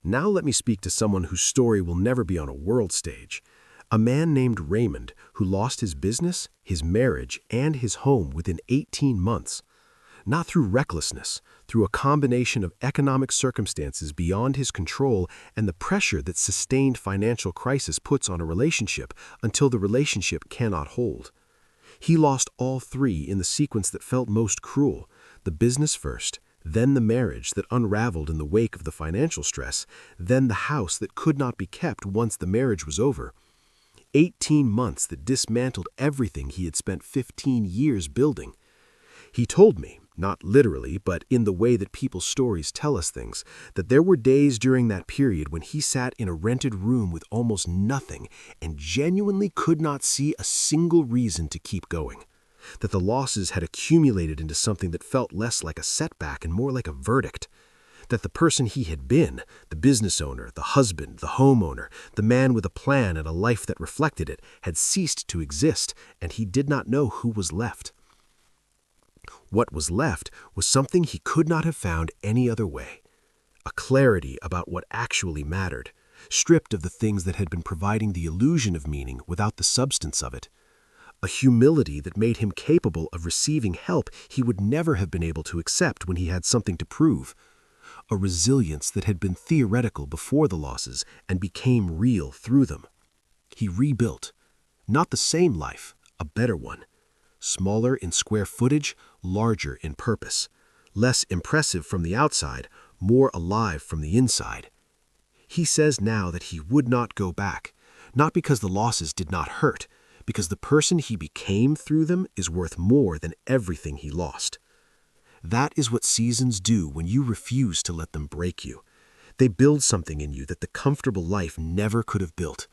Now let me speak to someone whose story will never be on a world stage. A man named Raymond who lost his business, his marriage, and his home within 18 months. Not through recklessness, through a combination of economic circumstances beyond his control and the pressure that sustained financial crisis puts on a relationship until the relationship cannot hold. He lost all three in the sequence that felt most cruel: the business first, then the marriage that unraveled in the wake of the financial stress, then the house that could not be kept once the marriage was over. 18 months that dismantled everything he had spent 15 years building. He told me, not literally, but in the way that people's stories tell us things, that there were days during that period when he sat in a rented room with almost nothing and genuinely could not see a single reason to keep going. That the losses had accumulated into something that felt less like a setback and more like a verdict. That the person he had been, the business owner, the husband, the homeowner, the man with a plan and a life that reflected it, had ceased to exist, and he did not know who was left. What was left was something he could not have found any other way. A clarity about what actually mattered, stripped of the things that had been providing the illusion of meaning without the substance of it. A humility that made him capable of receiving help he would never have been able to accept when he had something to prove. A resilience that had been theoretical before the losses and became real through them. He rebuilt. Not the same life, a better one. Smaller in square footage, larger in purpose. Less impressive from the outside, more alive from the inside. He says now that he would not go back, not because the losses did not hurt, because the person he became through them is worth more than everything he lost. That is what seasons do when you refuse to let them break you. They build something in you that the comfortable life never could have built.